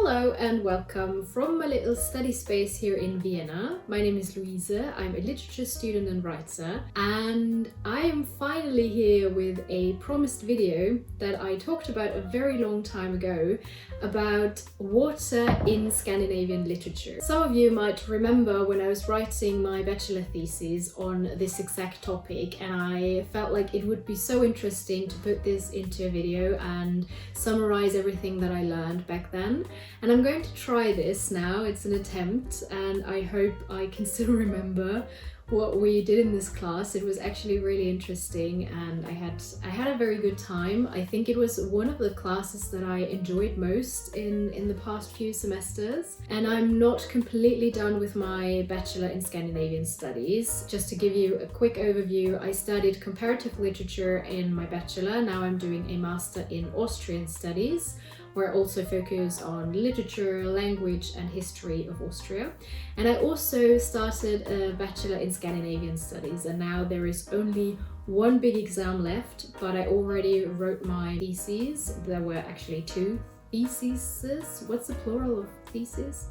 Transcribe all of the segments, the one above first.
Hello and welcome from my little study space here in Vienna. My name is Louise, I'm a literature student and writer, and I am finally here with a promised video that I talked about a very long time ago about water in Scandinavian literature. Some of you might remember when I was writing my bachelor thesis on this exact topic, and I felt like it would be so interesting to put this into a video and summarize everything that I learned back then. And I'm going to try this now. It's an attempt, and I hope I can still remember what we did in this class. It was actually really interesting, and I had a very good time. I think it was one of the classes that I enjoyed most in the past few semesters. And I'm not completely done with my bachelor in Scandinavian studies. Just to give you a quick overview, I studied comparative literature in my bachelor. Now I'm doing a master in Austrian studies, where I also focus on literature, language and history of Austria. And I also started a bachelor in Scandinavian studies, and now there is only one big exam left, but I already wrote my theses. There were actually two theses. What's the plural of thesis?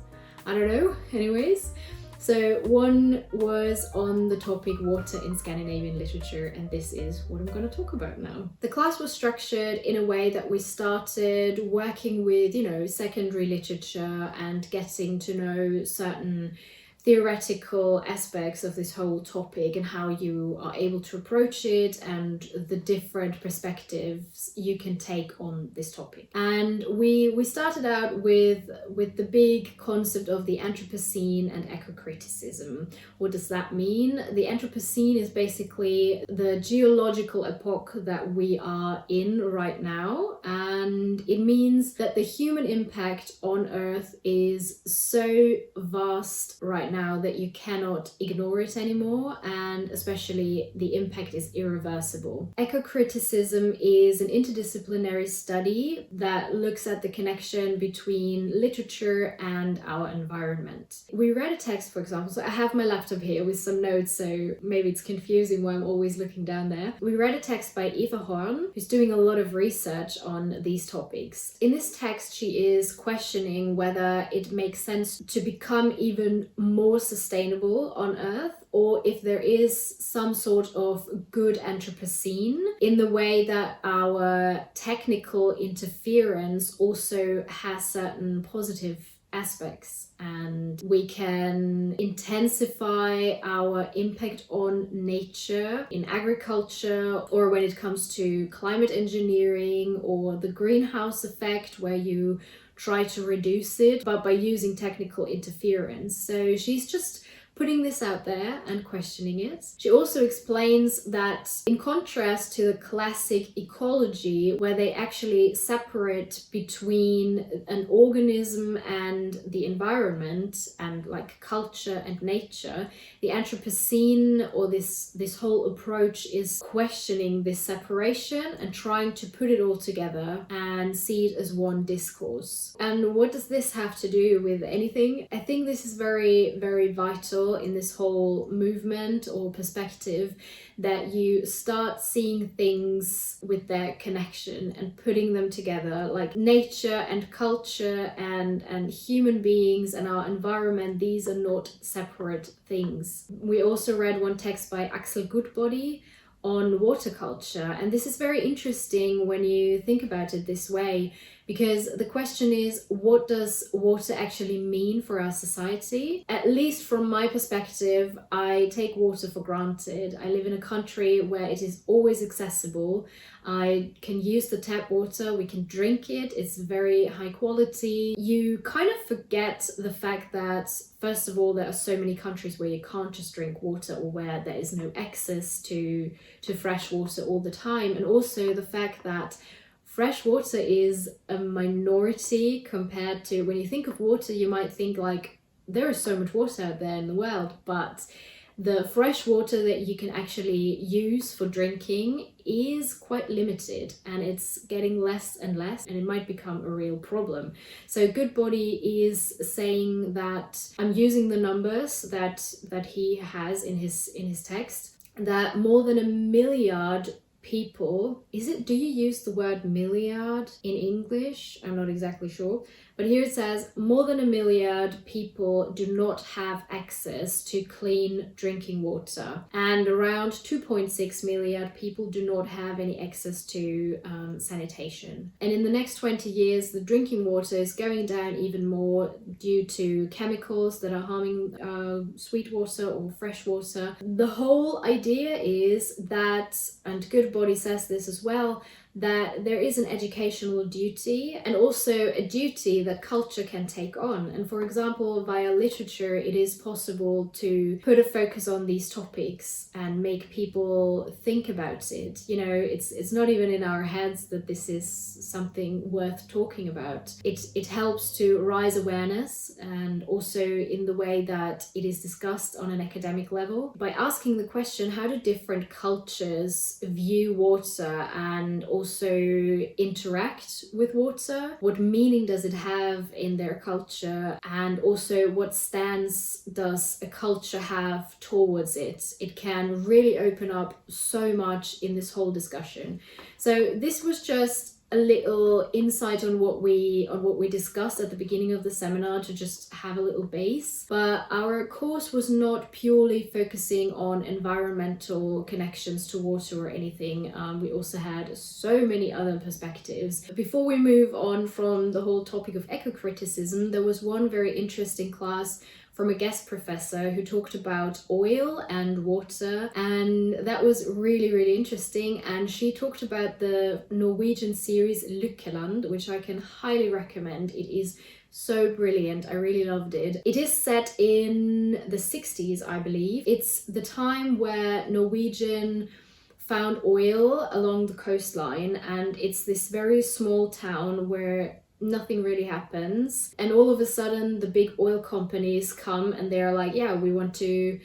I don't know. Anyways. So one was on the topic water in Scandinavian literature, and this is what I'm going to talk about now. The class was structured in a way that we started working with, secondary literature and getting to know certain theoretical aspects of this whole topic and how you are able to approach it and the different perspectives you can take on this topic. And we started out with the big concept of the antropocene and ecocriticism. What does that mean? The Anthropocene is basically the geological epoch that we are in right now, and it means that the human impact on Earth is so vast right now that you cannot ignore it anymore, and especially the impact is irreversible. Ecocriticism is an interdisciplinary study that looks at the connection between literature and our environment. We read a text, for example, so I have my laptop here with some notes, so maybe it's confusing why I'm always looking down there. We read a text by Eva Horn, who's doing a lot of research on these topics. In this text, she is questioning whether it makes sense to become even more sustainable on Earth, or if there is some sort of good Anthropocene in the way that our technical interference also has certain positive aspects, and we can intensify our impact on nature in agriculture, or when it comes to climate engineering or the greenhouse effect, where you try to reduce it, but by using technical interference. So she's just putting this out there and questioning it. She also explains that in contrast to the classic ecology, where they actually separate between an organism and the environment and like culture and nature, the Anthropocene, or this whole approach, is questioning this separation and trying to put it all together and see it as one discourse. And what does this have to do with anything? I think this is very, very vital in this whole movement or perspective, that you start seeing things with their connection and putting them together, like nature and culture and human beings and our environment. These are not separate things. We also read one text by Axel Goodbody on water culture, and this is very interesting when you think about it this way, because the question is, what does water actually mean for our society? At least from my perspective, I take water for granted. I live in a country where it is always accessible. I can use the tap water, we can drink it, it's very high quality. You kind of forget the fact that, first of all, there are so many countries where you can't just drink water, or where there is no access to fresh water all the time. And also the fact that fresh water is a minority compared to, when you think of water, you might think like there is so much water out there in the world, but the fresh water that you can actually use for drinking is quite limited, and it's getting less and less, and it might become a real problem. So Goodbody is saying that, I'm using the numbers that he has in his text, that more than 1 milliard people, do you use the word milliard in English? I'm not exactly sure, But here it says more than 1 milliard people do not have access to clean drinking water, and around 2.6 milliard people do not have any access to sanitation. And in the next 20 years, the drinking water is going down even more due to chemicals that are harming sweet water or fresh water. The whole idea is that, and Goodbody says this as well, that there is an educational duty and also a duty that culture can take on. And for example, via literature, it is possible to put a focus on these topics and make people think about it. You know, it's not even in our heads that this is something worth talking about. It helps to raise awareness, and also in the way that it is discussed on an academic level. By asking the question, how do different cultures view water and also interact with water? What meaning does it have in their culture? And also, what stance does a culture have towards it? It can really open up so much in this whole discussion. So this was just a little insight on what we discussed at the beginning of the seminar, to just have a little base. But our course was not purely focusing on environmental connections to water or anything. We also had so many other perspectives. Before we move on from the whole topic of ecocriticism, there was one very interesting class from a guest professor who talked about oil and water, and that was really, really interesting. And she talked about the Norwegian series Lykkeland, which I can highly recommend. It is so brilliant. I really loved it. It is set in the 60s, I believe. It's the time where Norwegian found oil along the coastline, and it's this very small town where nothing really happens, and all of a sudden the big oil companies come and they're like, yeah, we want to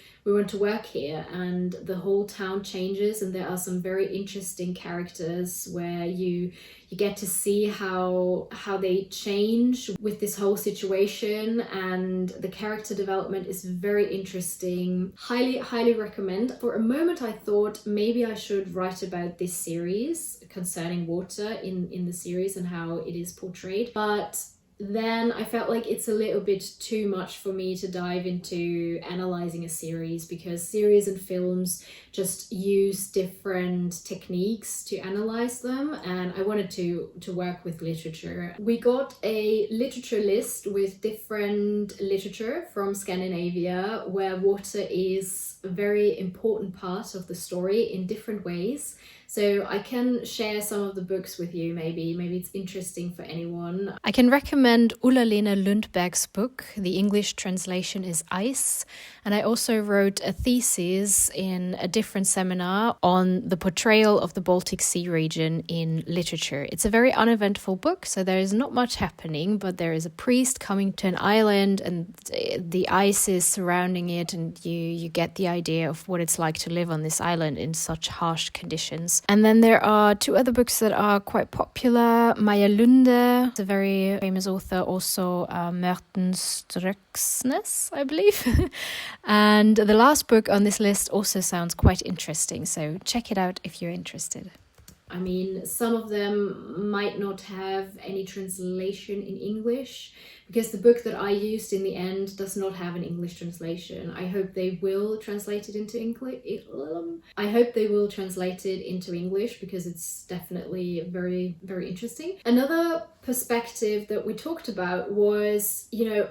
work here, and the whole town changes. And there are some very interesting characters where you get to see how they change with this whole situation, and the character development is very interesting. Highly recommend. For a moment I thought maybe I should write about this series concerning water in the series and how it is portrayed, but then I felt like it's a little bit too much for me to dive into analyzing a series, because series and films just use different techniques to analyze them, and I wanted to work with literature. We got a literature list with different literature from Scandinavia where water is a very important part of the story in different ways. So I can share some of the books with you, maybe it's interesting for anyone. I can recommend Ulla-Lena Lundberg's book. The English translation is Ice. And I also wrote a thesis in a different seminar on the portrayal of the Baltic Sea region in literature. It's a very uneventful book, so there is not much happening, but there is a priest coming to an island and the ice is surrounding it, and you get the idea of what it's like to live on this island in such harsh conditions. And then there are two other books that are quite popular. Maja Lunde, a very famous author, also Mørknar, I believe. And the last book on this list also sounds quite interesting, so check it out if you're interested. I mean, some of them might not have any translation in English, because the book that I used in the end does not have an English translation. I hope they will translate it into English. Because it's definitely very, very interesting. Another perspective that we talked about was,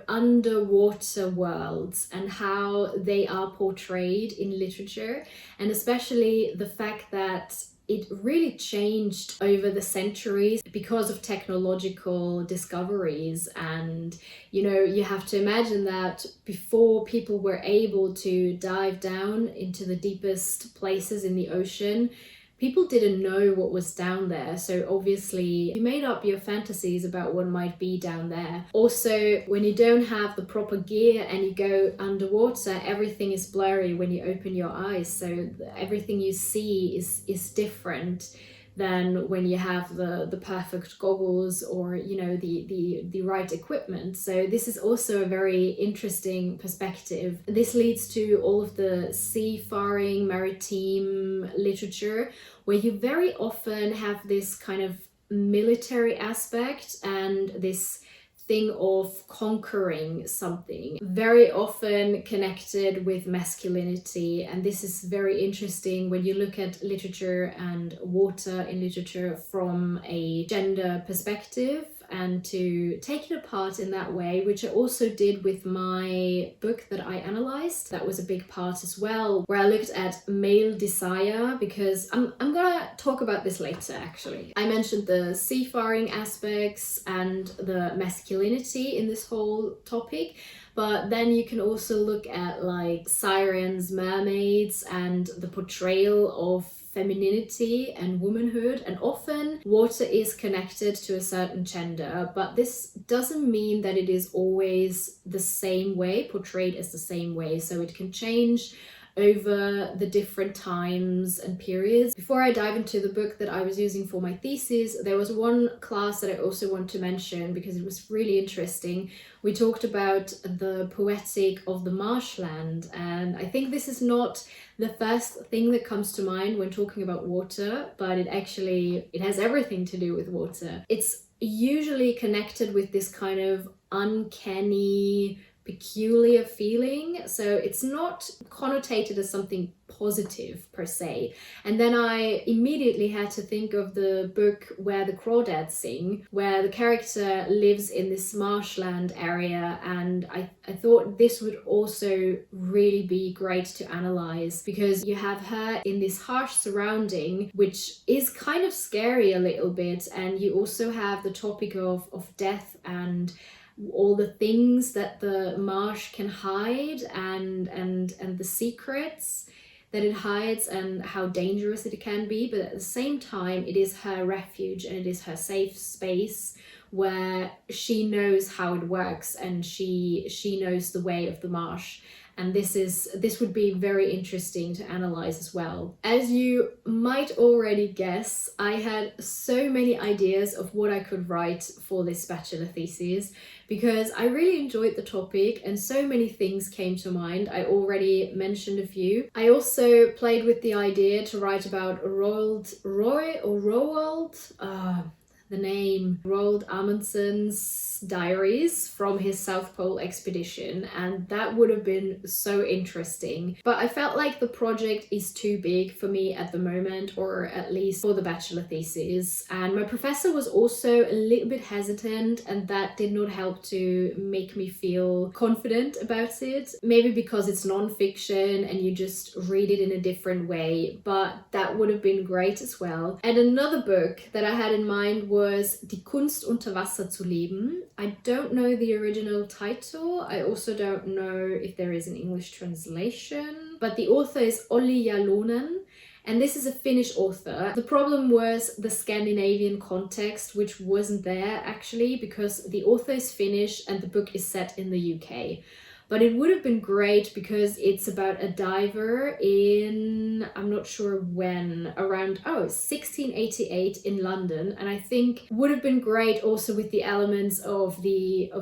underwater worlds and how they are portrayed in literature, and especially the fact that it really changed over the centuries because of technological discoveries. And you have to imagine that before people were able to dive down into the deepest places in the ocean, people didn't know what was down there. So obviously you made up your fantasies about what might be down there. Also, when you don't have the proper gear and you go underwater, everything is blurry when you open your eyes. So everything you see is different than when you have the perfect goggles or the right equipment. So this is also a very interesting perspective. This leads to all of the seafaring maritime literature, where you very often have this kind of military aspect and this thing of conquering something, very often connected with masculinity. And this is very interesting when you look at literature and water in literature from a gender perspective, and to take it apart in that way, which I also did with my book that I analyzed. That was a big part as well, where I looked at male desire, because I'm gonna talk about this later actually. I mentioned the seafaring aspects and the masculinity in this whole topic, but then you can also look at like sirens, mermaids, and the portrayal of femininity and womanhood. And often water is connected to a certain gender, but this doesn't mean that it is always the same way, portrayed as the same way. So it can change over the different times and periods. Before I dive into the book that I was using for my thesis, there was one class that I also want to mention because it was really interesting. We talked about the poetic of the marshland, and I think this is not the first thing that comes to mind when talking about water, but it has everything to do with water. It's usually connected with this kind of uncanny, peculiar feeling, so it's not connotated as something positive per se. And then I immediately had to think of the book Where the Crawdads Sing, where the character lives in this marshland area, and I thought this would also really be great to analyze, because you have her in this harsh surrounding, which is kind of scary a little bit, and you also have the topic of death and all the things that the marsh can hide, and the secrets that it hides and how dangerous it can be. But at the same time, it is her refuge and it is her safe space where she knows how it works, and she knows the way of the marsh. And this would be very interesting to analyze as well. As you might already guess, I had so many ideas of what I could write for this bachelor thesis, because I really enjoyed the topic and so many things came to mind. I already mentioned a few. I also played with the idea to write about Roald, the name, Roald Amundsen's Diaries from his South Pole expedition, and that would have been so interesting. But I felt like the project is too big for me at the moment, or at least for the bachelor thesis. And my professor was also a little bit hesitant, and that did not help to make me feel confident about it. Maybe because it's non-fiction and you just read it in a different way, but that would have been great as well. And another book that I had in mind was Die Kunst unter Wasser zu leben. I don't know the original title. I also don't know if there is an English translation, but the author is Olli Jalonen, and this is a Finnish author. The problem was the Scandinavian context, which wasn't there actually, because the author is Finnish and the book is set in the UK. But it would have been great because it's about a diver in, I'm not sure when, around 1688 in London. And I think would have been great also with the elements of the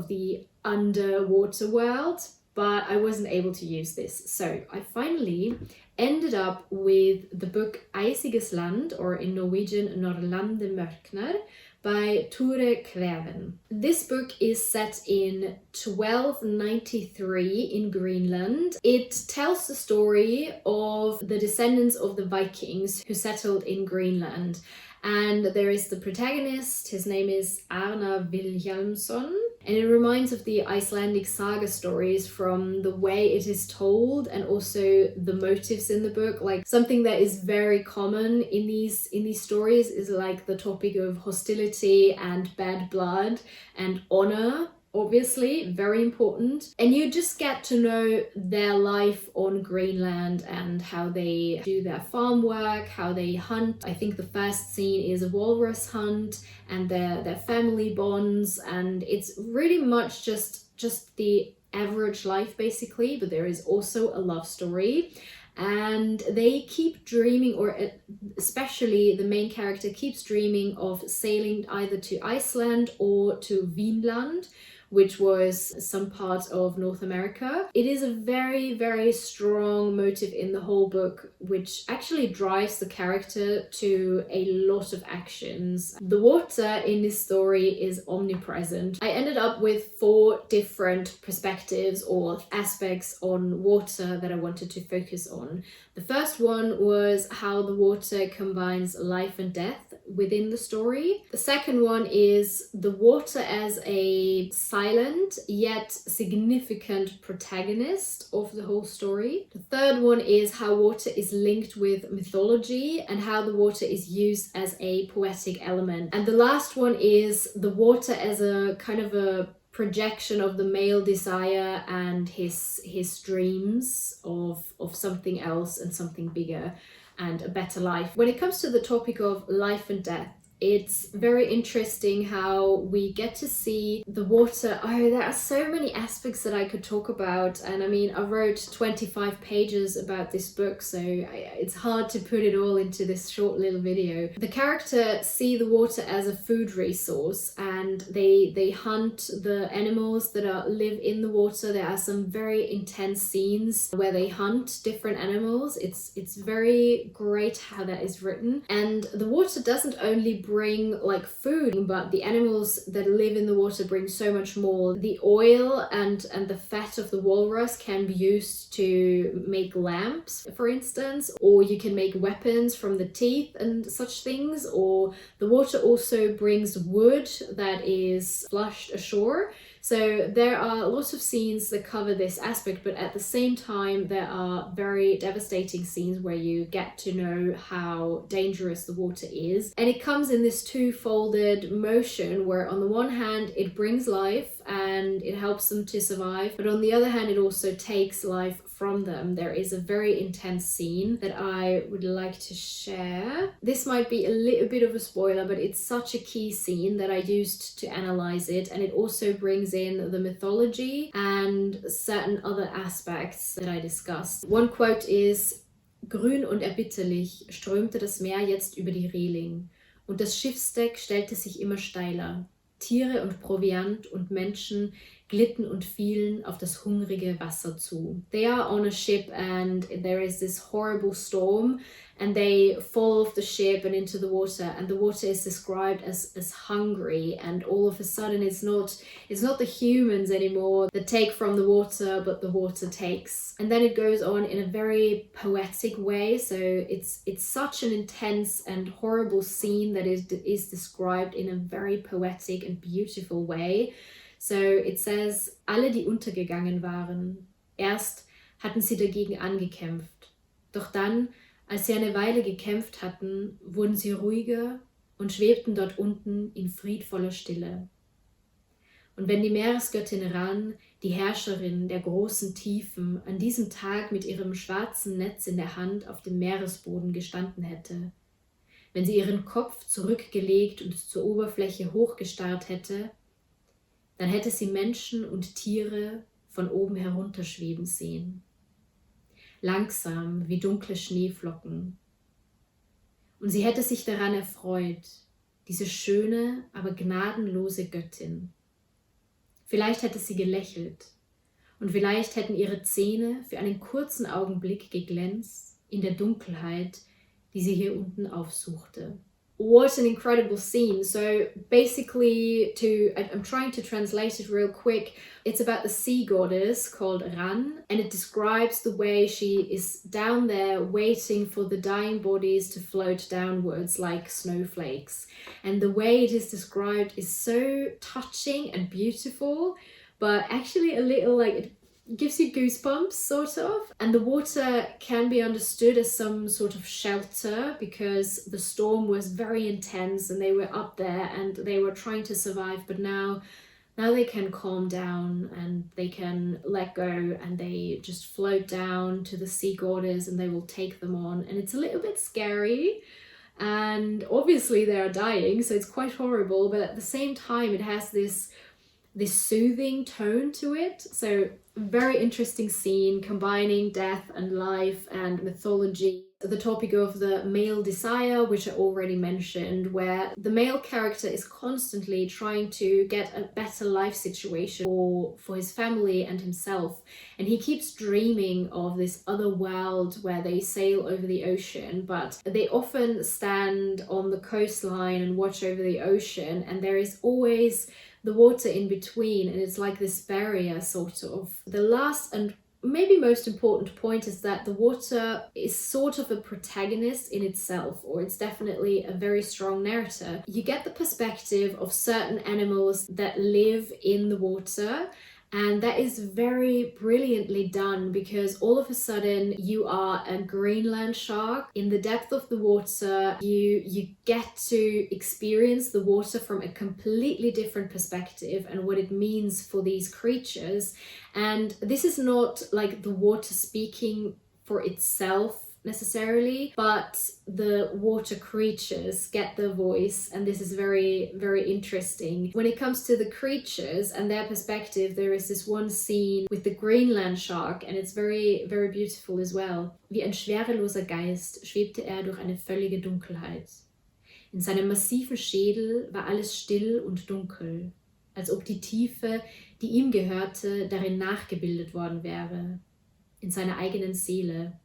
underwater world, but I wasn't able to use this. So I finally ended up with the book Eisiges Land, or in Norwegian Landet mørknar, by Kvæven. This book is set in 1293 in Greenland. It tells the story of the descendants of the Vikings who settled in Greenland. And there is the protagonist, his name is Arnar Vilhjálmsson, and it reminds of the Icelandic saga stories from the way it is told and also the motives in the book. Like something that is very common in these stories is like the topic of hostility and bad blood and honor. Obviously, very important. And you just get to know their life on Greenland and how they do their farm work, how they hunt. I think the first scene is a walrus hunt and their family bonds, and it's really much just the average life basically, but there is also a love story. And they keep dreaming, or especially the main character keeps dreaming of sailing either to Iceland or to Vinland, which was some part of North America. It is a very, very strong motive in the whole book, which actually drives the character to a lot of actions. The water in this story is omnipresent. I ended up with 4 different perspectives or aspects on water that I wanted to focus on. The first one was how the water combines life and death within the story. The second one is the water as a silent yet significant protagonist of the whole story. The third one is how water is linked with mythology and how the water is used as a poetic element. And the last one is the water as a kind of a projection of the male desire and his dreams of something else and something bigger and a better life. When it comes to the topic of life and death, it's very interesting how we get to see the water. Oh, there are so many aspects that I could talk about. And I mean, I wrote 25 pages about this book, so it's hard to put it all into this short little video. The character see the water as a food resource, and they hunt the animals that live in the water. There are some very intense scenes where they hunt different animals. It's very great how that is written. And the water doesn't only bring like food, but the animals that live in the water bring so much more. The oil and the fat of the walrus can be used to make lamps, for instance, or you can make weapons from the teeth and such things. Or the water also brings wood that is flushed ashore. So there are a lot of scenes that cover this aspect, but at the same time there are very devastating scenes where you get to know how dangerous the water is. And it comes in this two-folded motion where on the one hand it brings life and it helps them to survive, but on the other hand it also takes life from them. There is a very intense scene that I would like to share. This might be a little bit of a spoiler, but it's such a key scene that I used to analyze it, and it also brings in the mythology and certain other aspects that I discussed. One quote is: Grün und erbitterlich strömte das Meer jetzt über die Reling, und das Schiffsdeck stellte sich immer steiler. Tiere und Proviant und Menschen glitten und fielen auf das hungrige Wasser zu. They are on a ship and there is this horrible storm and they fall off the ship and into the water, and the water is described as hungry, and all of a sudden it's not the humans anymore that take from the water, but the water takes. And then it goes on in a very poetic way, so it's such an intense and horrible scene that is described in a very poetic and beautiful way. So it says, alle, die untergegangen waren. Erst hatten sie dagegen angekämpft. Doch dann, als sie eine Weile gekämpft hatten, wurden sie ruhiger und schwebten dort unten in friedvoller Stille. Und wenn die Meeresgöttin Ran, die Herrscherin der großen Tiefen, an diesem Tag mit ihrem schwarzen Netz in der Hand auf dem Meeresboden gestanden hätte, wenn sie ihren Kopf zurückgelegt und zur Oberfläche hochgestarrt hätte, dann hätte sie Menschen und Tiere von oben herunterschweben sehen. Langsam wie dunkle Schneeflocken. Und sie hätte sich daran erfreut, diese schöne, aber gnadenlose Göttin. Vielleicht hätte sie gelächelt und vielleicht hätten ihre Zähne für einen kurzen Augenblick geglänzt in der Dunkelheit, die sie hier unten aufsuchte. What an incredible scene. So basically, I'm trying to translate it real quick. It's about the sea goddess called Ran, and it describes the way she is down there waiting for the dying bodies to float downwards like snowflakes. And the way it is described is so touching and beautiful, but actually a little like it gives you goosebumps, sort of. And the water can be understood as some sort of shelter because the storm was very intense and they were up there and they were trying to survive, but now they can calm down and they can let go and they just float down to the sea goddess and they will take them on. And it's a little bit scary and obviously they are dying, so it's quite horrible, but at the same time it has this this soothing tone to it. So very interesting scene combining death and life and mythology. The topic of the male desire, which I already mentioned, where the male character is constantly trying to get a better life situation for his family and himself. And he keeps dreaming of this other world where they sail over the ocean, but they often stand on the coastline and watch over the ocean, and there is always the water in between, and it's like this barrier sort of. The last and maybe most important point is that the water is sort of a protagonist in itself, or it's definitely a very strong narrator. You get the perspective of certain animals that live in the water, and that is very brilliantly done, because all of a sudden you are a Greenland shark in the depth of the water. You get to experience the water from a completely different perspective and what it means for these creatures. And this is not like the water speaking for itself necessarily, but the water creatures get their voice, and this is very, very interesting. When it comes to the creatures and their perspective, there is this one scene with the Greenland shark, and it's very, very beautiful as well. Wie ein schwereloser Geist schwebte durch eine völlige Dunkelheit. In seinem massiven Schädel war alles still und dunkel, als ob die Tiefe, die ihm gehörte, darin nachgebildet worden wäre, in seiner eigenen Seele.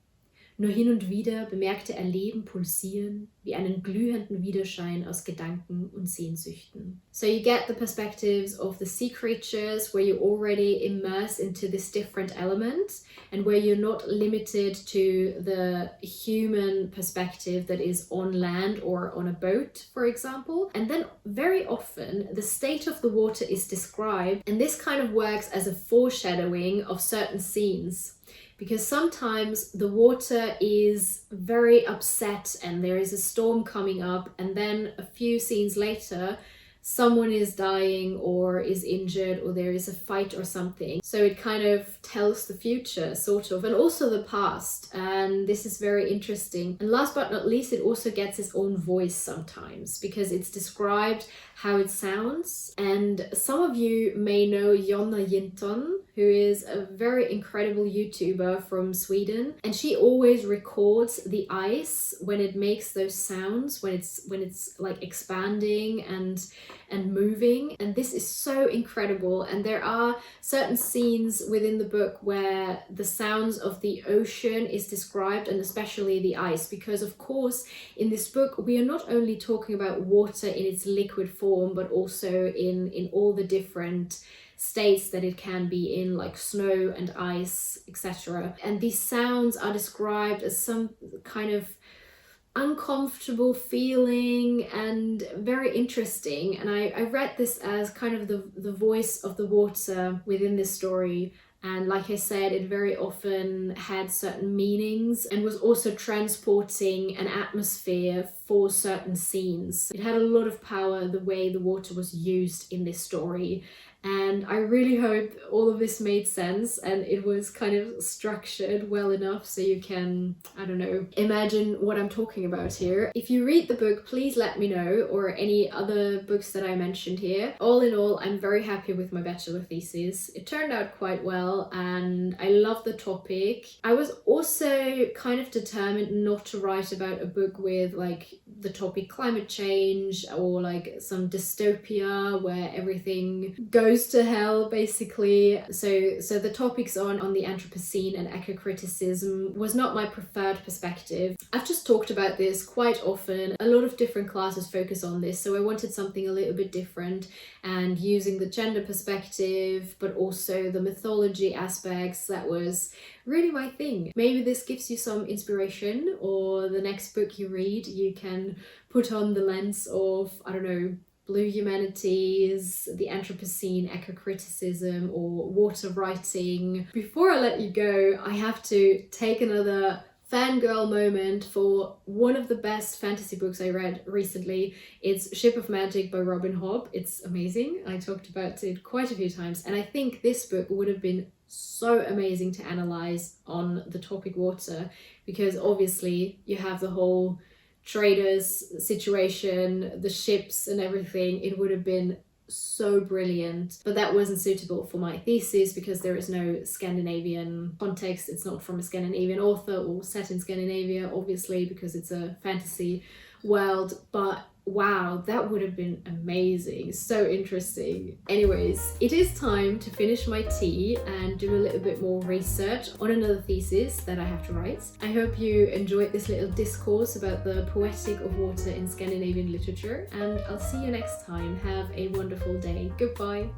Nur hin und wieder bemerkte er Leben pulsieren, wie einen glühenden Widerschein aus Gedanken und Sehnsüchten. So you get the perspectives of the sea creatures, where you already immerse into this different element, and where you're not limited to the human perspective that is on land or on a boat, for example. And then very often the state of the water is described, and this kind of works as a foreshadowing of certain scenes. Because sometimes the water is very upset and there is a storm coming up, and then a few scenes later someone is dying or is injured, or there is a fight or something. So it kind of tells the future, sort of, and also the past. And this is very interesting. And last but not least, it also gets its own voice sometimes, because it's described how it sounds. And some of you may know Jonna Jinton, who is a very incredible YouTuber from Sweden, and she always records the ice when it makes those sounds, when it's like expanding and moving. And this is so incredible. And there are certain scenes within the book where the sounds of the ocean is described, and especially the ice, because of course in this book we are not only talking about water in its liquid form, but also in all the different states that it can be in, like snow and ice, etc. And these sounds are described as some kind of uncomfortable feeling and very interesting. And I read this as kind of the voice of the water within this story. And like I said, it very often had certain meanings and was also transporting an atmosphere for certain scenes. It had a lot of power, the way the water was used in this story. And I really hope all of this made sense and it was kind of structured well enough so you can, I don't know, imagine what I'm talking about here. If you read the book, please let me know, or any other books that I mentioned here. All in all, I'm very happy with my bachelor thesis. It turned out quite well and I love the topic. I was also kind of determined not to write about a book with like the topic climate change or like some dystopia where everything goes to hell basically. So the topics on the anthropocene and ecocriticism was not my preferred perspective. I've just talked about this quite often. A lot of different classes focus on this, so I wanted something a little bit different and using the gender perspective but also the mythology aspects. That was really my thing. Maybe this gives you some inspiration, or the next book you read you can put on the lens of, I don't know, blue humanities, the Anthropocene, ecocriticism, or water writing. Before I let you go, I have to take another fangirl moment for one of the best fantasy books I read recently. It's Ship of Magic by Robin Hobb. It's amazing. I talked about it quite a few times, and I think this book would have been so amazing to analyze on the topic water, because obviously you have the whole traders situation, the ships and everything. It would have been so brilliant, but that wasn't suitable for my thesis because there is no Scandinavian context. It's not from a Scandinavian author or set in Scandinavia, obviously, because it's a fantasy world, but wow, that would have been amazing. So interesting. Anyways, it is time to finish my tea and do a little bit more research on another thesis that I have to write. I hope you enjoyed this little discourse about the poetic of water in Scandinavian literature, and I'll see you next time. Have a wonderful day. Goodbye.